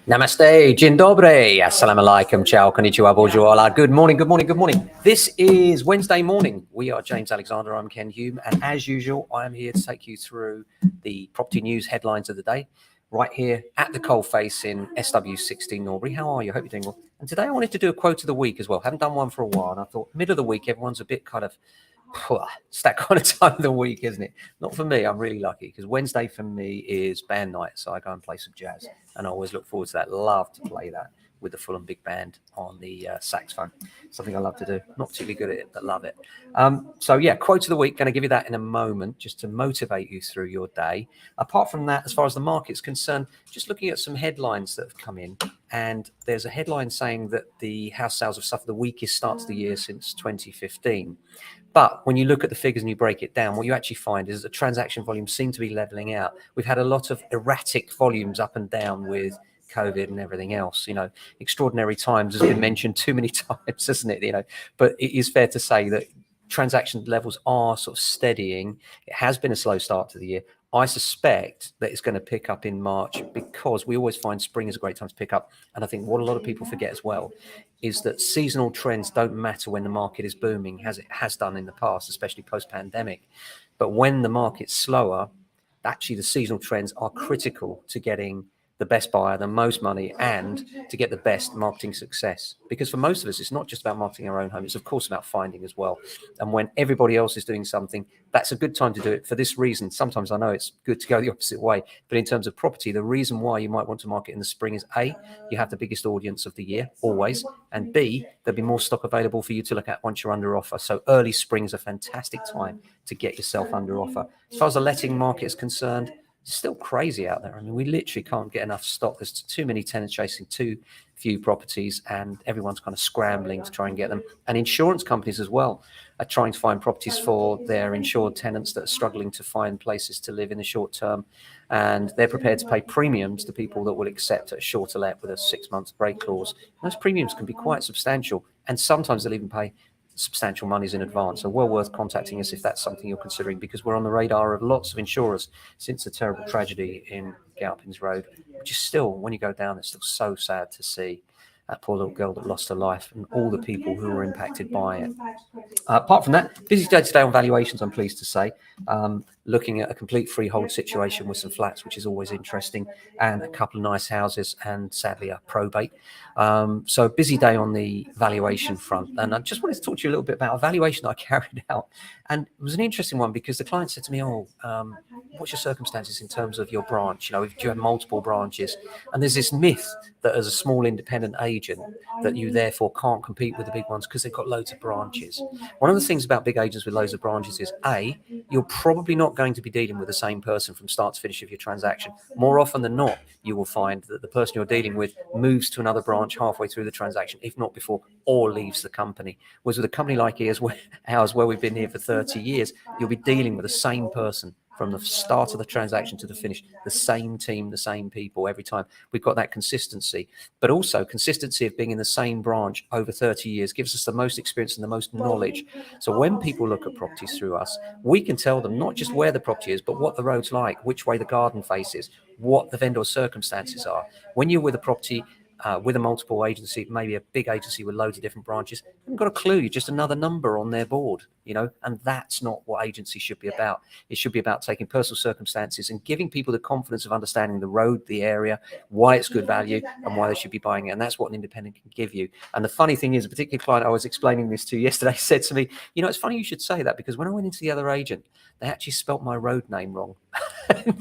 Namaste, Dzień dobry, assalamu alaikum, ciao, konnichiwa, bonjour, hola, good morning, good morning, good morning. This is Wednesday morning. We are James Alexander, I'm Ken Hume, and as usual, I'm here to take you through the property news headlines of the day, right here at the coalface in SW16 Norbury. How are you? I hope you're doing well. And today I wanted to do a quote of the week as well. Haven't done one for a while, and I thought mid of the week, everyone's a bit kind of, it's that kind of time of the week, isn't it? Not for me. I'm really lucky because Wednesday for me is band night. So I go and play some jazz and I always look forward to that. Love to play that with the Fulham Big Band on the saxophone. Something I love to do. Not particularly good at it, but love it. So yeah, quote of the week. Going to give you that in a moment just to motivate you through your day. Apart from that, as far as the market's concerned, just looking at some headlines that have come in. And there's a headline saying that the house sales have suffered the weakest start to the year since 2015. But when you look at the figures and you break it down, what you actually find is that transaction volumes seem to be leveling out. We've had a lot of erratic volumes up and down with COVID and everything else. You know, extraordinary times has been mentioned too many times, hasn't it? You know, but it is fair to say that transaction levels are sort of steadying. It has been a slow start to the year. I suspect that it's going to pick up in March because we always find spring is a great time to pick up. And I think what a lot of people forget as well is that seasonal trends don't matter when the market is booming, as it has done in the past, especially post-pandemic. But when the market's slower, actually the seasonal trends are critical to getting the best buyer, the most money, and to get the best marketing success. Because for most of us, it's not just about marketing our own home. It's of course about finding as well. And when everybody else is doing something, that's a good time to do it for this reason. Sometimes I know it's good to go the opposite way, but in terms of property, the reason why you might want to market in the spring is A, you have the biggest audience of the year, always, and B, there'll be more stock available for you to look at once you're under offer. So early spring is a fantastic time to get yourself under offer. As far as the letting market is concerned, it's still crazy out there. I mean, we literally can't get enough stock. There's too many tenants chasing too few properties, and everyone's kind of scrambling to try and get them. And insurance companies as well are trying to find properties for their insured tenants that are struggling to find places to live in the short term. And they're prepared to pay premiums to people that will accept a shorter let with a 6 months break clause. And those premiums can be quite substantial, and sometimes they'll even pay substantial monies in advance. So well worth contacting us if that's something you're considering, because we're on the radar of lots of insurers since the terrible tragedy in Gowpins Road, which is still, when you go down, it's still so sad to see that poor little girl that lost her life and all the people who were impacted by it. Apart from that, busy day today on valuations, I'm pleased to say. Looking at a complete freehold situation with some flats, which is always interesting, and a couple of nice houses, and sadly a probate. So a busy day on the valuation front. And I just wanted to talk to you a little bit about a valuation that I carried out. And it was an interesting one because the client said to me, what's your circumstances in terms of your branch? You know, if you have multiple branches, and there's this myth that as a small independent agent that you therefore can't compete with the big ones because they've got loads of branches. One of the things about big agents with loads of branches is A, you're probably not going to be dealing with the same person from start to finish of your transaction. More often than not, you will find that the person you're dealing with moves to another branch halfway through the transaction, if not before, or leaves the company. Whereas with a company like ours, where we've been here for 30 years, you'll be dealing with the same person from the start of the transaction to the finish, the same team, the same people every time. We've got that consistency, but also consistency of being in the same branch over 30 years gives us the most experience and the most knowledge. So when people look at properties through us, we can tell them not just where the property is, but what the road's like, which way the garden faces, what the vendor's circumstances are. When you're with a property, with a multiple agency, maybe a big agency with loads of different branches, you haven't got a clue. You're just another number on their board, you know, and that's not what agency should be about. It should be about taking personal circumstances and giving people the confidence of understanding the road, the area, why it's good value, and why they should be buying it. And that's what an independent can give you. And the funny thing is, a particular client I was explaining this to yesterday said to me, you know, it's funny you should say that, because when I went into the other agent, they actually spelt my road name wrong.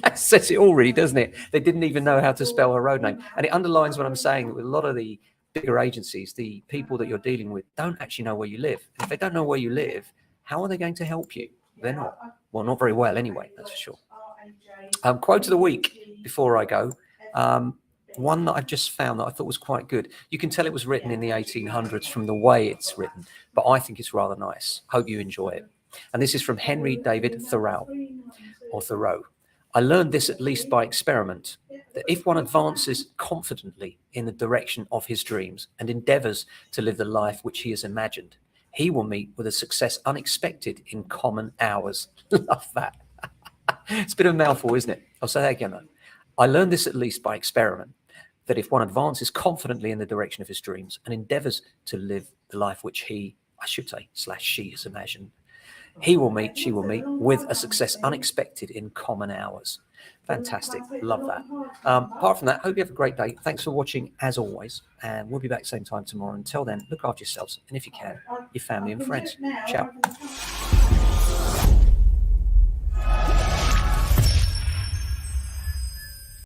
That says it all, really, doesn't it? They didn't even know how to spell her road name. And it underlines what I'm saying. With a lot of the bigger agencies, the people that you're dealing with don't actually know where you live. And if they don't know where you live, how are they going to help you? They're not. Well, not very well anyway, that's for sure. Quote of the week before I go. One that I've just found that I thought was quite good. You can tell it was written in the 1800s from the way it's written, but I think it's rather nice. Hope you enjoy it. And this is from Henry David Thoreau, or Thoreau. I learned this at least by experiment, that if one advances confidently in the direction of his dreams and endeavors to live the life which he has imagined, he will meet with a success unexpected in common hours. Love that. It's a bit of a mouthful, isn't it? I'll say that again, though. I learned this at least by experiment, that if one advances confidently in the direction of his dreams and endeavors to live the life which he, I should say, / she has imagined, she will meet with a success unexpected in common hours. Fantastic. Love that. Apart from that, hope you have a great day. Thanks for watching as always. And we'll be back same time tomorrow. Until then, look after yourselves. And if you can, your family and friends. Ciao.